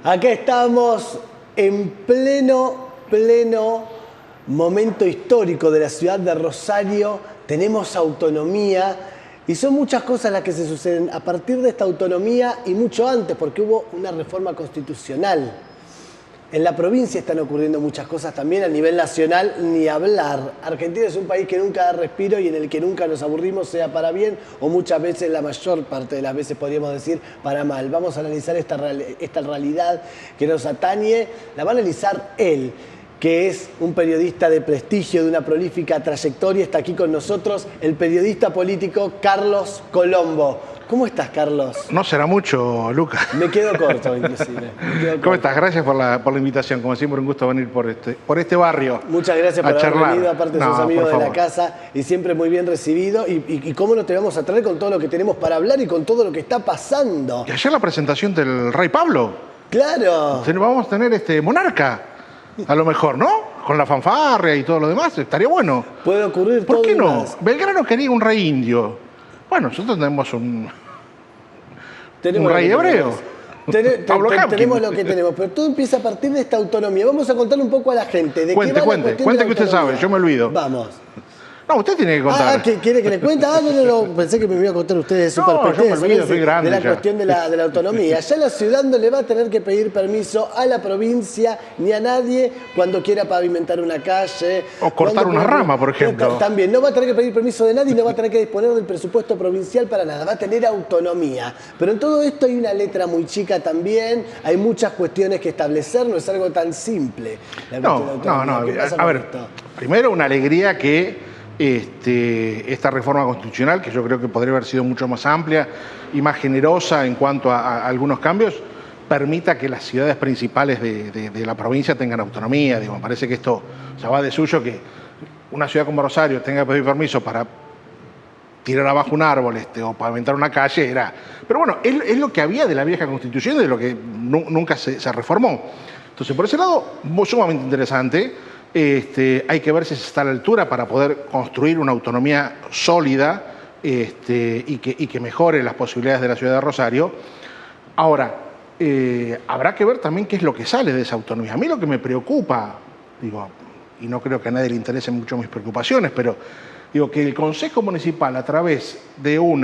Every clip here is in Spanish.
Acá estamos en pleno momento histórico de la ciudad de Rosario. Tenemos autonomía y son muchas cosas las que se suceden a partir de esta autonomía y mucho antes, porque hubo una reforma constitucional. En la provincia están ocurriendo muchas cosas también, a nivel nacional ni hablar. Argentina es un país que nunca da respiro y en el que nunca nos aburrimos, sea para bien o muchas veces, la mayor parte de las veces podríamos decir, para mal. Vamos a analizar esta realidad que nos atañe. La va a analizar él, que es un periodista de prestigio, de una prolífica trayectoria. Está aquí con nosotros el periodista político Carlos Colombo. ¿Cómo estás, Carlos? No será mucho, Lucas. Me quedo corto, inclusive. ¿Cómo estás? Gracias por la invitación. Como siempre, un gusto venir por este barrio. Muchas gracias por haber venido. Aparte, sos amigos de la casa y siempre muy bien recibido. Y cómo no te vamos a traer con todo lo que tenemos para hablar y con todo lo que está pasando. Y ayer la presentación del Rey Pablo. ¡Claro! Vamos a tener monarca. A lo mejor, ¿no? Con la fanfarria y todo lo demás, estaría bueno. Puede ocurrir todo. ¿Por qué no? Más. Belgrano quería un rey indio. Bueno, nosotros tenemos un rey hebreo. Tenemos lo que tenemos, pero todo empieza a partir de esta autonomía. Vamos a contarle un poco a la gente. ¿De cuente que usted sabe, yo me olvido. Vamos. No, usted tiene que contar. ¿Quiere que le cuente? No, pensé que me iba a contar usted de su perspectiva. Yo me olvido, soy grande de la ya. cuestión de la autonomía. Ya la ciudad no le va a tener que pedir permiso a la provincia ni a nadie cuando quiera pavimentar una calle. O cortar una rama, por ejemplo. También, no va a tener que pedir permiso de nadie y no va a tener que disponer del presupuesto provincial para nada. Va a tener autonomía. Pero en todo esto hay una letra muy chica también. Hay muchas cuestiones que establecer. No es algo tan simple. No. A ver, primero una alegría que esta reforma constitucional, que yo creo que podría haber sido mucho más amplia y más generosa en cuanto a algunos cambios, permita que las ciudades principales de la provincia tengan autonomía. Digo, me parece que esto va de suyo que una ciudad como Rosario tenga que pedir permiso para tirar abajo un árbol o pavimentar una calle. Pero bueno, es lo que había de la vieja Constitución y de lo que nunca se reformó. Entonces, por ese lado, sumamente interesante. Hay que ver si se está a la altura para poder construir una autonomía sólida y que mejore las posibilidades de la ciudad de Rosario. Ahora, habrá que ver también qué es lo que sale de esa autonomía. A mí lo que me preocupa, y no creo que a nadie le interesen mucho mis preocupaciones, pero que el Consejo Municipal, a través de un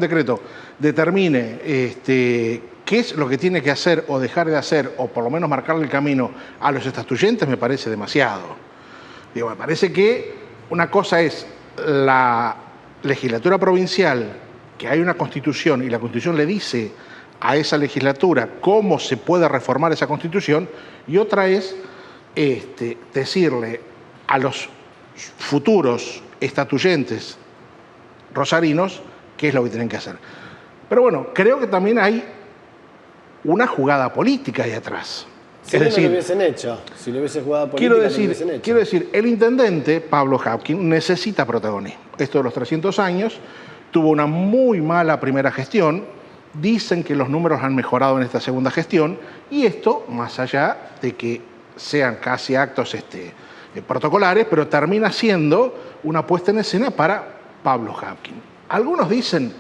decreto, determine qué es lo que tiene que hacer o dejar de hacer, o por lo menos marcarle el camino a los estatuyentes, me parece demasiado. Me parece que una cosa es la legislatura provincial, que hay una constitución y la constitución le dice a esa legislatura cómo se puede reformar esa constitución, y otra es decirle a los futuros estatuyentes rosarinos qué es lo que tienen que hacer. Pero bueno, creo que también hay una jugada política ahí atrás. Si no lo hubiesen hecho, si lo hubiese jugado política, quiero decir, el intendente Pablo Hapkin necesita protagonismo. Esto de los 300 años, tuvo una muy mala primera gestión. Dicen que los números han mejorado en esta segunda gestión, y esto, más allá de que sean casi actos protocolares, pero termina siendo una puesta en escena para Pablo Hapkin. Algunos dicen,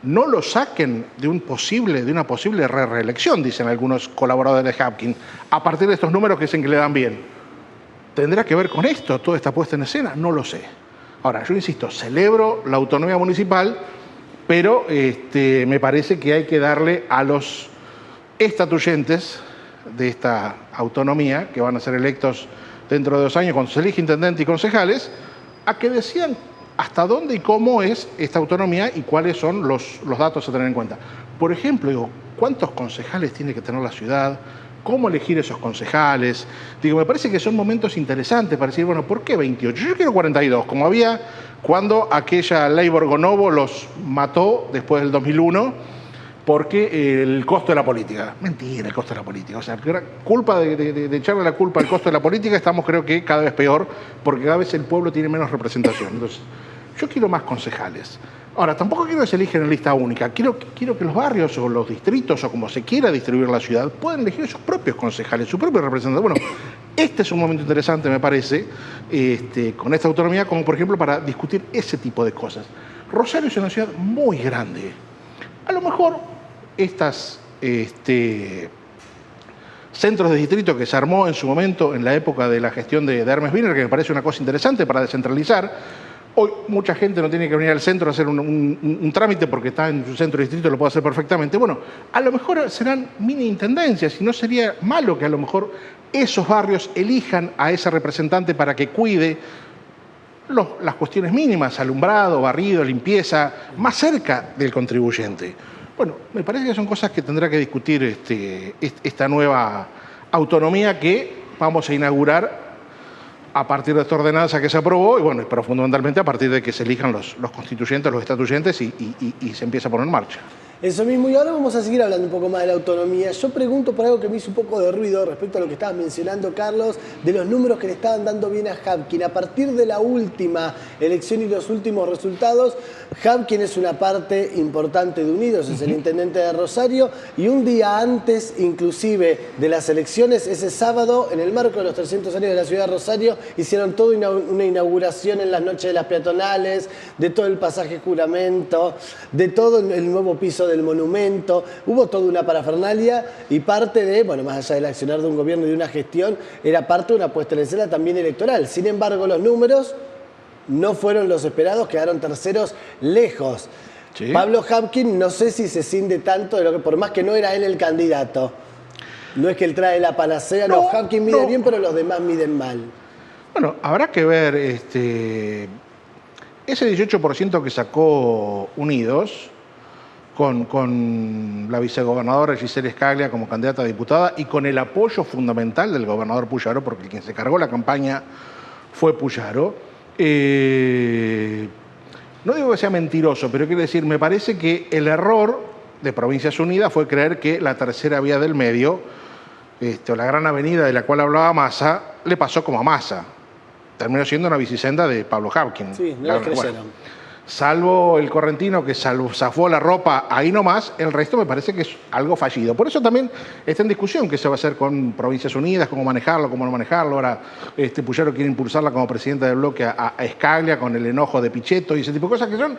no lo saquen de una posible reelección, dicen algunos colaboradores de Hapkin, a partir de estos números que dicen que le dan bien. ¿Tendrá que ver con esto, toda esta puesta en escena? No lo sé. Ahora, yo insisto, celebro la autonomía municipal, pero me parece que hay que darle a los estatuyentes de esta autonomía, que van a ser electos dentro de 2 años cuando se elige intendente y concejales, a que decidan hasta dónde y cómo es esta autonomía y cuáles son los datos a tener en cuenta. Por ejemplo, ¿cuántos concejales tiene que tener la ciudad? ¿Cómo elegir esos concejales? Me parece que son momentos interesantes para decir, bueno, ¿por qué 28? Yo quiero 42, como había cuando aquella ley Borgonovo los mató después del 2001, porque el costo de la política. Mentira, el costo de la política. O sea, culpa de echarle la culpa al costo de la política, estamos creo que cada vez peor, porque cada vez el pueblo tiene menos representación. Entonces, yo quiero más concejales. Ahora, tampoco quiero que se elijan en lista única. Quiero que los barrios o los distritos, o como se quiera distribuir la ciudad, puedan elegir sus propios concejales, sus propios representantes. Bueno, Este es un momento interesante, me parece, con esta autonomía, como por ejemplo para discutir ese tipo de cosas. Rosario es una ciudad muy grande. A lo mejor estas centros de distrito que se armó en su momento en la época de la gestión de Hermes Wiener, que me parece una cosa interesante para descentralizar. Hoy mucha gente no tiene que venir al centro a hacer un trámite porque está en su centro de distrito, lo puede hacer perfectamente. Bueno, a lo mejor serán mini intendencias y no sería malo que a lo mejor esos barrios elijan a ese representante para que cuide las cuestiones mínimas, alumbrado, barrido, limpieza, más cerca del contribuyente. Bueno, me parece que son cosas que tendrá que discutir esta nueva autonomía que vamos a inaugurar a partir de esta ordenanza que se aprobó y bueno, pero fundamentalmente a partir de que se elijan los constituyentes, los estatuyentes y se empieza a poner en marcha. Eso mismo, y ahora vamos a seguir hablando un poco más de la autonomía. Yo pregunto por algo que me hizo un poco de ruido respecto a lo que estabas mencionando, Carlos, de los números que le estaban dando bien a Habkin. A partir de la última elección y los últimos resultados, Habkin es una parte importante de Unidos, es el intendente de Rosario, y un día antes, inclusive, de las elecciones, ese sábado, en el marco de los 300 años de la ciudad de Rosario, hicieron toda una inauguración en las noches de las peatonales, de todo el pasaje Juramento, de todo el nuevo piso del monumento. Hubo toda una parafernalia y parte de, bueno, más allá del accionar de un gobierno y de una gestión, era parte de una puesta en escena también electoral. Sin embargo, los números no fueron los esperados, quedaron terceros lejos. Sí. Pablo Habkin, no sé si se cinde tanto de lo que, por más que no era él el candidato. No es que él trae la panacea, no, Habkin mide bien, pero los demás miden mal. Bueno, habrá que ver ese 18% que sacó Unidos con la vicegobernadora Gisela Scalia como candidata a diputada y con el apoyo fundamental del gobernador Puyaro, porque quien se cargó la campaña fue Puyaro. No digo que sea mentiroso, pero quiero decir, me parece que el error de Provincias Unidas fue creer que la tercera vía del medio, o la gran avenida de la cual hablaba Massa, le pasó como a Massa. Terminó siendo una bicicenda de Pablo Habkin. Sí, no la creyeron. Salvo el correntino que zafó la ropa ahí nomás, el resto me parece que es algo fallido. Por eso también está en discusión qué se va a hacer con Provincias Unidas, cómo manejarlo, cómo no manejarlo. Ahora Puyaro quiere impulsarla como presidenta del bloque a Scalia con el enojo de Pichetto y ese tipo de cosas que son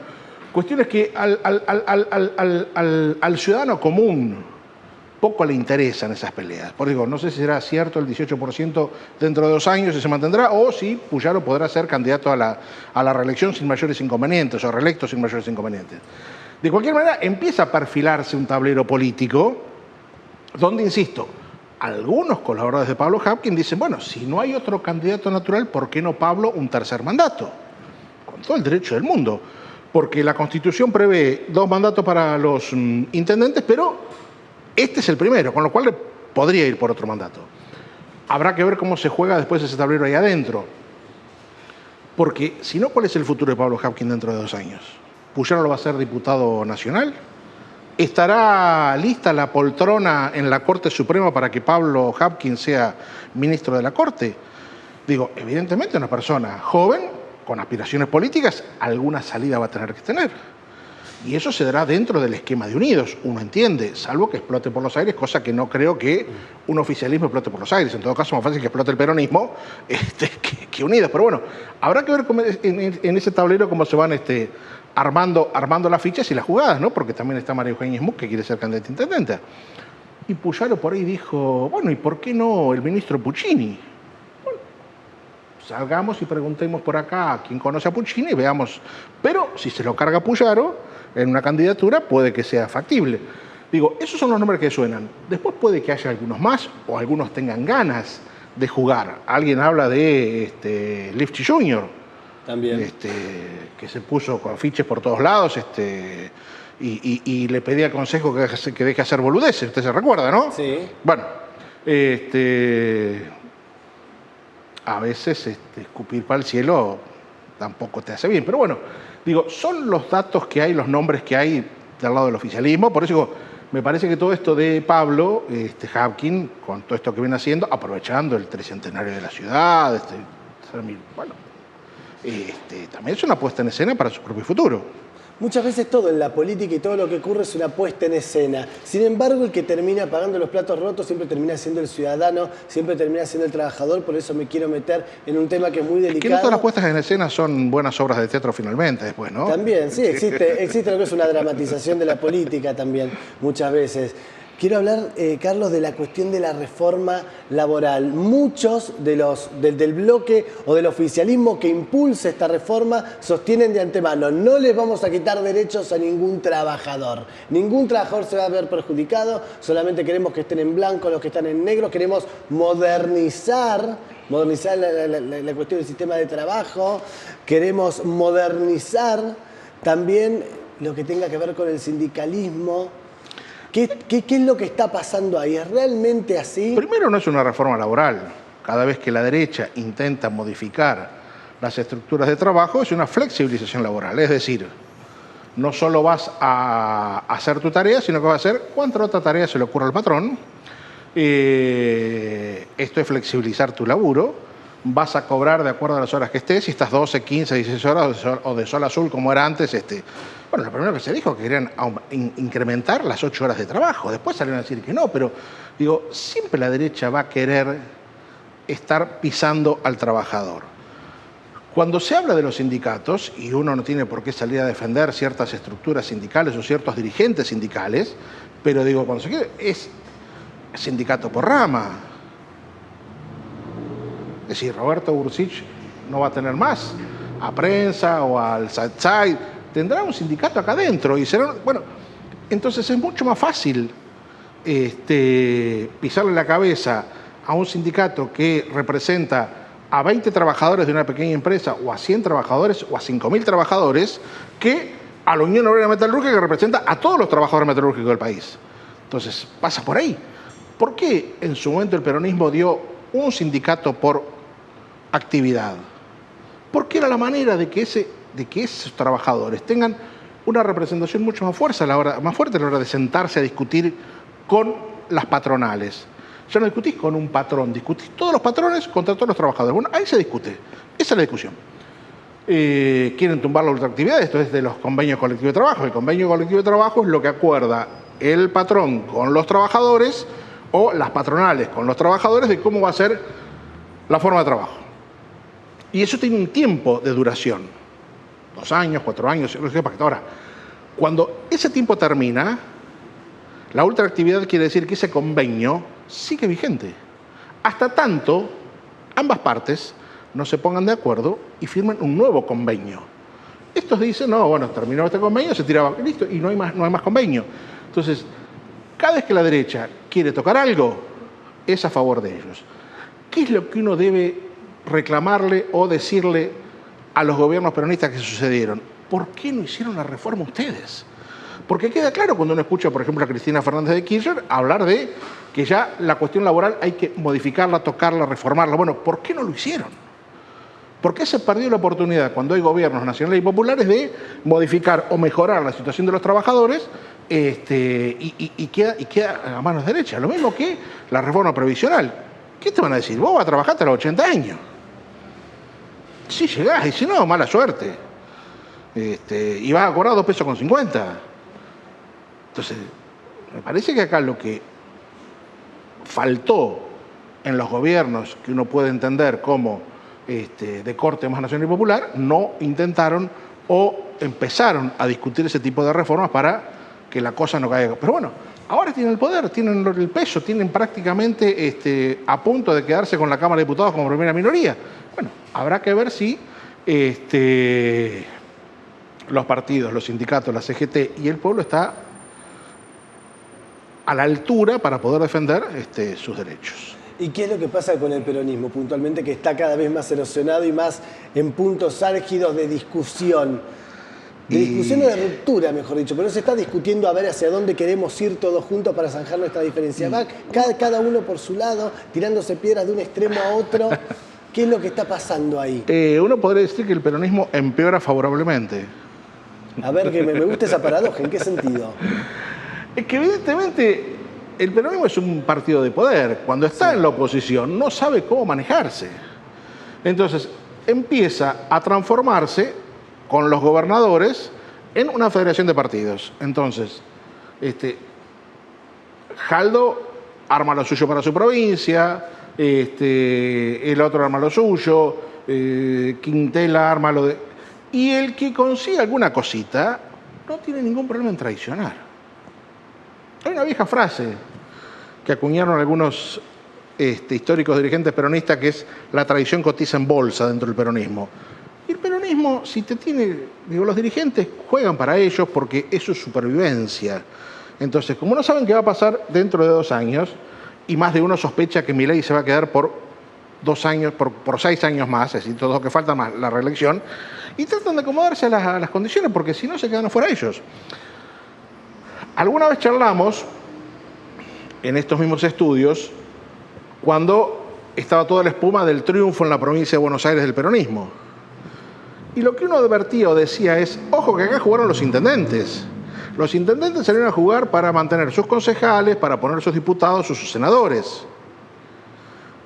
cuestiones que al ciudadano común poco le interesan esas peleas. Por digo, no sé si será cierto el 18% dentro de 2 años y se mantendrá, o si Puyaro podrá ser candidato a la reelección sin mayores inconvenientes, o reelecto sin mayores inconvenientes. De cualquier manera, empieza a perfilarse un tablero político donde, insisto, algunos colaboradores de Pablo Habkin dicen, bueno, si no hay otro candidato natural, ¿por qué no Pablo un tercer mandato? Con todo el derecho del mundo. Porque la Constitución prevé 2 mandatos para los intendentes, pero este es el primero, con lo cual podría ir por otro mandato. Habrá que ver cómo se juega después ese tablero ahí adentro. Porque si no, ¿cuál es el futuro de Pablo Habkin dentro de 2 años? ¿Puyaro lo va a ser diputado nacional? ¿Estará lista la poltrona en la Corte Suprema para que Pablo Habkin sea ministro de la Corte? Digo, evidentemente una persona joven, con aspiraciones políticas, alguna salida va a tener que tener. Y eso se dará dentro del esquema de Unidos, uno entiende, salvo que explote por los aires, cosa que no creo que un oficialismo explote por los aires. En todo caso, más fácil que explote el peronismo que Unidos. Pero bueno, habrá que ver en ese tablero cómo se van armando las fichas y las jugadas, ¿no? Porque también está María Eugenia Smuck, que quiere ser candidata a intendente. Y Puyaro por ahí dijo, bueno, ¿y por qué no el ministro Puccini? Bueno, salgamos y preguntemos por acá a quien conoce a Puccini y veamos. Pero si se lo carga Puyaro en una candidatura, puede que sea factible. Digo, esos son los nombres que suenan. Después puede que haya algunos más o algunos tengan ganas de jugar. Alguien habla de Lifty Jr., también. Que se puso con afiches por todos lados y le pedía consejo que deje hacer boludeces. Usted se recuerda, ¿no? Sí. Bueno, a veces escupir para el cielo tampoco te hace bien. Pero bueno, digo, son los datos que hay, los nombres que hay del lado del oficialismo. Por eso digo, me parece que todo esto de Pablo Habkin, con todo esto que viene haciendo, aprovechando el tricentenario de la ciudad, bueno, también es una puesta en escena para su propio futuro. Muchas veces todo en la política y todo lo que ocurre es una puesta en escena. Sin embargo, el que termina pagando los platos rotos siempre termina siendo el ciudadano, siempre termina siendo el trabajador. Por eso me quiero meter en un tema que es muy delicado. Que no todas las puestas en escena son buenas obras de teatro finalmente después, ¿no? También, sí, existe lo que es una dramatización de la política también, muchas veces. Quiero hablar, Carlos, de la cuestión de la reforma laboral. Muchos del bloque o del oficialismo que impulsa esta reforma sostienen de antemano: no les vamos a quitar derechos a ningún trabajador. Ningún trabajador se va a ver perjudicado, solamente queremos que estén en blanco los que están en negro, queremos modernizar la cuestión del sistema de trabajo, queremos modernizar también lo que tenga que ver con el sindicalismo. ¿Qué es lo que está pasando ahí? ¿Es realmente así? Primero, no es una reforma laboral. Cada vez que la derecha intenta modificar las estructuras de trabajo, es una flexibilización laboral. Es decir, no solo vas a hacer tu tarea, sino que vas a hacer cuánta otra tarea se le ocurre al patrón. Esto es flexibilizar tu laburo. Vas a cobrar de acuerdo a las horas que estés, si estás 12, 15, 16 horas o de sol azul como era antes. Bueno, lo primero que se dijo que querían incrementar las 8 horas de trabajo. Después salieron a decir que no, pero digo, siempre la derecha va a querer estar pisando al trabajador. Cuando se habla de los sindicatos, y uno no tiene por qué salir a defender ciertas estructuras sindicales o ciertos dirigentes sindicales, pero digo, cuando se quiere, es sindicato por rama. Es decir, Roberto Bursich no va a tener más a prensa o al Satsai, tendrá un sindicato acá adentro y será, bueno, entonces es mucho más fácil pisarle la cabeza a un sindicato que representa a 20 trabajadores de una pequeña empresa o a 100 trabajadores o a 5.000 trabajadores que a la Unión Obrera Metalúrgica, que representa a todos los trabajadores metalúrgicos del país. Entonces, pasa por ahí. ¿Por qué en su momento el peronismo dio un sindicato por actividad? Porque era la manera de que esos trabajadores tengan una representación mucho más fuerte a la hora de sentarse a discutir con las patronales. Ya no discutís con un patrón, discutís todos los patrones contra todos los trabajadores. Bueno, ahí se discute. Esa es la discusión. Quieren tumbar la ultraactividad, esto es de los convenios colectivos de trabajo. El convenio colectivo de trabajo es lo que acuerda el patrón con los trabajadores o las patronales con los trabajadores de cómo va a ser la forma de trabajo. Y eso tiene un tiempo de duración, 2 años, 4 años, no sé qué. Ahora, cuando ese tiempo termina, la ultraactividad quiere decir que ese convenio sigue vigente. Hasta tanto, ambas partes no se pongan de acuerdo y firmen un nuevo convenio. Estos dicen, no, bueno, terminó este convenio, se tiraba, listo, y no hay más convenio. Entonces, cada vez que la derecha quiere tocar algo, es a favor de ellos. ¿Qué es lo que uno debe reclamarle o decirle a los gobiernos peronistas que sucedieron? ¿Por qué no hicieron la reforma ustedes? Porque queda claro cuando uno escucha, por ejemplo, a Cristina Fernández de Kirchner hablar de que ya la cuestión laboral hay que modificarla, tocarla, reformarla. Bueno, ¿por qué no lo hicieron? ¿Por qué se perdió la oportunidad cuando hay gobiernos nacionales y populares de modificar o mejorar la situación de los trabajadores y queda a manos derechas? Lo mismo que la reforma previsional. ¿Qué te van a decir? Vos vas a trabajar hasta los 80 años. Si llegás, y si no, mala suerte. Y vas a cobrar 2,50 pesos. Entonces, me parece que acá lo que faltó en los gobiernos, que uno puede entender como de corte más nacional y popular, no intentaron o empezaron a discutir ese tipo de reformas para que la cosa no caiga. Pero bueno, ahora tienen el poder, tienen el peso, tienen prácticamente a punto de quedarse con la Cámara de Diputados como primera minoría. Bueno, habrá que ver si los partidos, los sindicatos, la CGT y el pueblo está a la altura para poder defender sus derechos. ¿Y qué es lo que pasa con el peronismo puntualmente, que está cada vez más erosionado y más en puntos álgidos de discusión? De discusión o de ruptura, mejor dicho, pero se está discutiendo a ver hacia dónde queremos ir todos juntos para zanjar nuestra diferencia. Va cada uno por su lado, tirándose piedras de un extremo a otro. ¿Qué es lo que está pasando ahí? Uno podría decir que el peronismo empeora favorablemente. A ver, que me gusta esa paradoja, ¿en qué sentido? Es que evidentemente el peronismo es un partido de poder. Cuando está en la oposición no sabe cómo manejarse. Entonces empieza a transformarse con los gobernadores en una federación de partidos. Entonces, Jaldo arma lo suyo para su provincia, el otro arma lo suyo, Quintela arma lo de... Y el que consigue alguna cosita no tiene ningún problema en traicionar. Hay una vieja frase que acuñaron algunos históricos dirigentes peronistas, que es: la traición cotiza en bolsa dentro del peronismo. Y el peronismo, si te tiene, digo, los dirigentes juegan para ellos porque es su supervivencia. Entonces, como no saben qué va a pasar dentro de 2 años, y más de uno sospecha que Milei se va a quedar por 2 años, por 6 años más, es decir, todos los que falta más la reelección, y tratan de acomodarse a las condiciones, porque si no se quedan afuera ellos. Alguna vez charlamos en estos mismos estudios cuando estaba toda la espuma del triunfo en la provincia de Buenos Aires del peronismo. Y lo que uno advertía o decía es: ojo que acá jugaron los intendentes. Los intendentes salieron a jugar para mantener sus concejales, para poner sus diputados o sus senadores.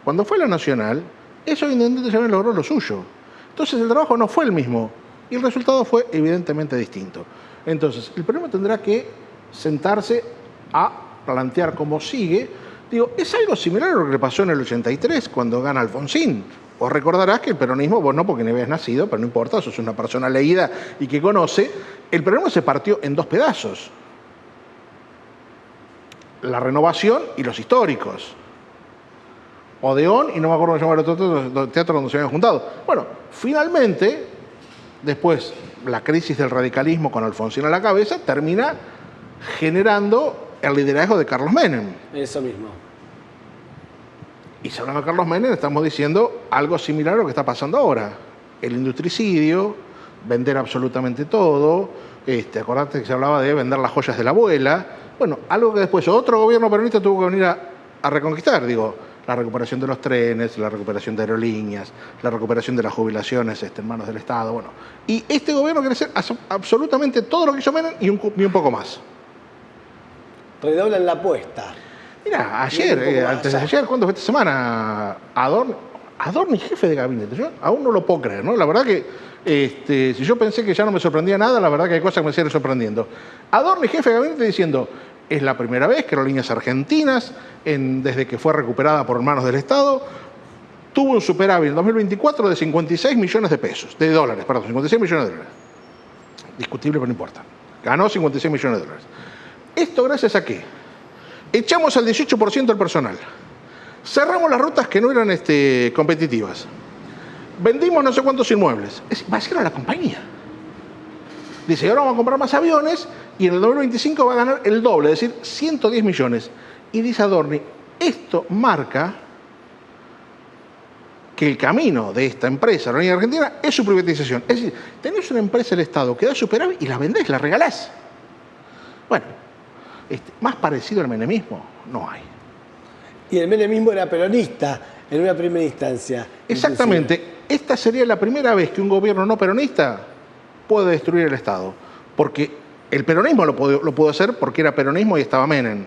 Cuando fue la nacional, esos intendentes ya habían logrado lo suyo. Entonces el trabajo no fue el mismo y el resultado fue evidentemente distinto. Entonces el peronismo tendrá que sentarse a plantear cómo sigue. Digo, es algo similar a lo que le pasó en el 83 cuando gana Alfonsín. Vos recordarás que el peronismo, vos no porque no habías nacido, pero no importa, sos una persona leída y que conoce, el peronismo se partió en 2 pedazos. La Renovación y los históricos. Odeón y no me acuerdo cómo se llama el otro teatro donde se habían juntado. Bueno, finalmente, después, la crisis del radicalismo con Alfonsín a la cabeza termina generando el liderazgo de Carlos Menem. Eso mismo. Y si hablamos de Carlos Menem, estamos diciendo algo similar a lo que está pasando ahora. El industricidio, vender absolutamente todo. Acordate que se hablaba de vender las joyas de la abuela. Bueno, algo que después otro gobierno peronista tuvo que venir a reconquistar. Digo, la recuperación de los trenes, la recuperación de aerolíneas, la recuperación de las jubilaciones en manos del Estado. Bueno, y este gobierno quiere hacer absolutamente todo lo que hizo Menem y un poco más. Redoblan la apuesta. Mira, ayer, antes de ayer, ¿cuándo fue esta semana? Adorni, jefe de gabinete. Yo aún no lo puedo creer, ¿no? La verdad que, si yo pensé que ya no me sorprendía nada, la verdad que hay cosas que me siguen sorprendiendo. Adorni, jefe de gabinete, diciendo: es la primera vez que Aerolíneas Argentinas, desde que fue recuperada por manos del Estado, tuvo un superávit en 2024 de 56 millones de pesos, de dólares, perdón, 56 millones de dólares. Discutible, pero no importa. Ganó 56 millones de dólares. ¿Esto gracias a qué? Echamos al 18% del personal. Cerramos las rutas que no eran competitivas. Vendimos no sé cuántos inmuebles. Vaciaron la compañía. Dice: ahora vamos a comprar más aviones y en el 2025 va a ganar el doble, es decir, 110 millones. Y dice Adorni: esto marca que el camino de esta empresa, la Aerolínea Argentina, es su privatización. Es decir, tenés una empresa del Estado que da superávit y la vendés, la regalás. Bueno, más parecido al menemismo no hay. Y el menemismo era peronista en una primera instancia. Exactamente. Inclusive. Esta sería la primera vez que un gobierno no peronista puede destruir el Estado. Porque el peronismo lo pudo hacer porque era peronismo y estaba Menem.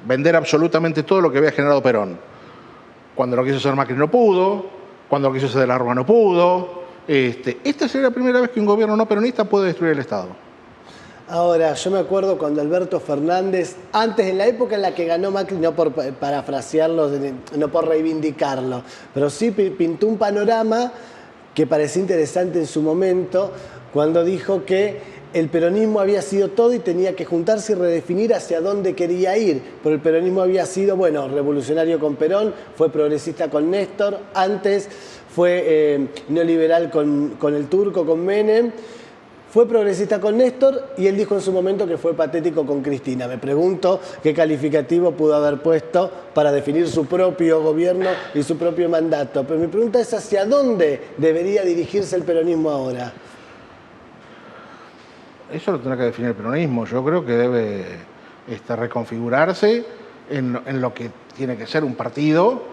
Vender absolutamente todo lo que había generado Perón. Cuando lo quiso hacer Macri no pudo, cuando lo quiso hacer de la Rúa no pudo. Esta sería la primera vez que un gobierno no peronista puede destruir el Estado. Ahora, yo me acuerdo cuando Alberto Fernández, antes en la época en la que ganó Macri, no por parafrasearlo, no por reivindicarlo, pero sí pintó un panorama que parecía interesante en su momento, cuando dijo que el peronismo había sido todo y tenía que juntarse y redefinir hacia dónde quería ir. Pero el peronismo había sido, bueno, revolucionario con Perón, fue progresista con Néstor, antes fue neoliberal con el Turco, con Menem. Fue progresista con Néstor y él dijo en su momento que fue patético con Cristina. Me pregunto qué calificativo pudo haber puesto para definir su propio gobierno y su propio mandato. Pero mi pregunta es: ¿hacia dónde debería dirigirse el peronismo ahora? Eso lo tendrá que definir el peronismo. Yo creo que debe reconfigurarse en lo que tiene que ser un partido,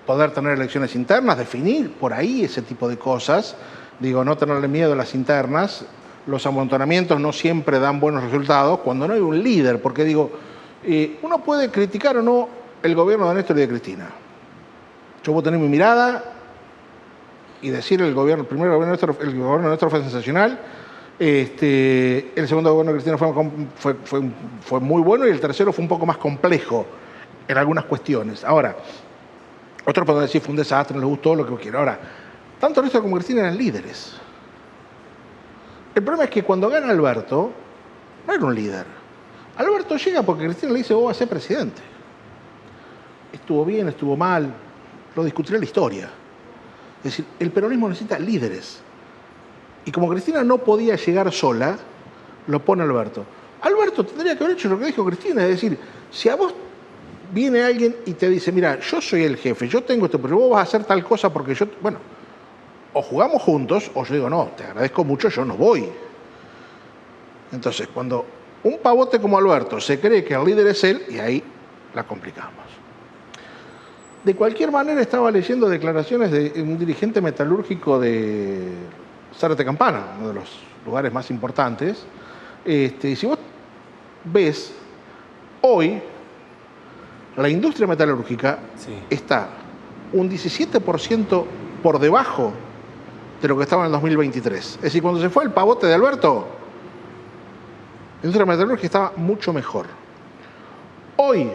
poder tener elecciones internas, definir por ahí ese tipo de cosas. Digo, no tenerle miedo a las internas. Los amontonamientos no siempre dan buenos resultados cuando no hay un líder, porque digo, uno puede criticar o no el gobierno de Néstor y de Cristina. Yo puedo tener mi mirada y decir el gobierno de Néstor fue sensacional, El segundo gobierno de Cristina fue muy bueno y el tercero fue un poco más complejo en algunas cuestiones. Ahora, otros podrán decir fue un desastre, no les gustó, lo que quiera. Ahora, tanto Néstor como Cristina eran líderes. El problema es que cuando gana Alberto, no era un líder. Alberto llega porque Cristina le dice, vos vas a ser presidente. Estuvo bien, estuvo mal, lo discutirá la historia. Es decir, el peronismo necesita líderes. Y como Cristina no podía llegar sola, lo pone Alberto. Alberto tendría que haber hecho lo que dijo Cristina, es decir, si a vos viene alguien y te dice, mira, yo soy el jefe, yo tengo esto, pero vos vas a hacer tal cosa porque yo... Bueno, o jugamos juntos, o yo digo, no, te agradezco mucho, yo no voy. Entonces, cuando un pavote como Alberto se cree que el líder es él, y ahí la complicamos. De cualquier manera, estaba leyendo declaraciones de un dirigente metalúrgico de Zárate Campana, uno de los lugares más importantes. Si vos ves, hoy la industria metalúrgica está un 17% por debajo de lo que estaba en el 2023. Es decir, cuando se fue el pavote de Alberto, la industria metalúrgica estaba mucho mejor. Hoy,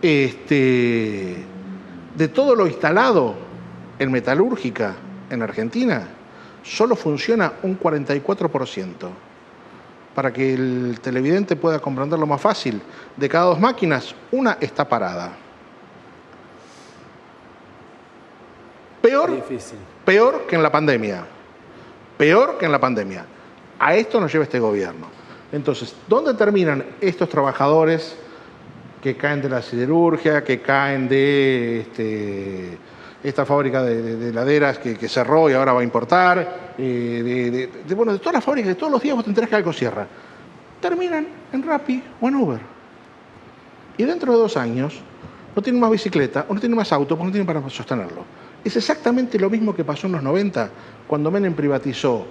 de todo lo instalado en metalúrgica en Argentina, solo funciona un 44%. Para que el televidente pueda comprenderlo más fácil, de cada 2 máquinas, una está parada. Peor que en la pandemia. Peor que en la pandemia. A esto nos lleva este gobierno. Entonces, ¿dónde terminan estos trabajadores que caen de la siderurgia, que caen de esta fábrica de heladeras que cerró y ahora va a importar? De todas las fábricas, de todos los días vos te enterás que algo cierra. Terminan en Rappi o en Uber. Y dentro de 2 años no tienen más bicicleta o no tienen más auto porque no tienen para sostenerlo. Es exactamente lo mismo que pasó en los 90 cuando Menem privatizó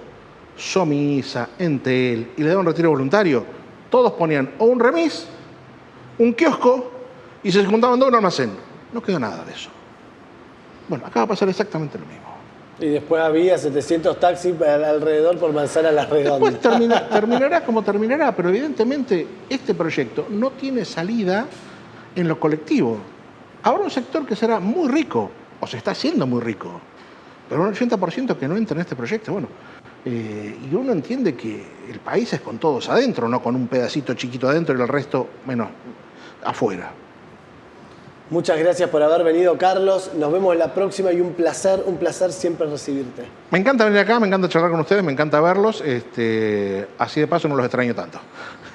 Somisa, Entel y le daban retiro voluntario. Todos ponían o un remis, un kiosco y se juntaban todo en un almacén. No quedó nada de eso. Bueno, acá va a pasar exactamente lo mismo. Y después había 700 taxis alrededor por Manzana Las Redondas. Después terminará como terminará, pero evidentemente este proyecto no tiene salida en lo colectivo. Habrá un sector que será muy rico, o se está haciendo muy rico, pero un 80% que no entra en este proyecto. Bueno, y uno entiende que el país es con todos adentro, no con un pedacito chiquito adentro y el resto menos afuera. Muchas gracias por haber venido, Carlos. Nos vemos en la próxima y un placer siempre recibirte. Me encanta venir acá, me encanta charlar con ustedes, me encanta verlos. Así de paso no los extraño tanto.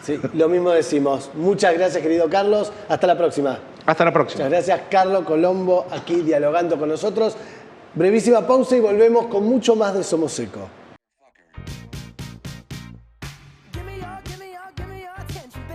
Sí, lo mismo decimos. Muchas gracias, querido Carlos. Hasta la próxima. Hasta la próxima. Muchas gracias, Carlos Colombo, aquí dialogando con nosotros. Brevísima pausa y volvemos con mucho más de Somos Eco.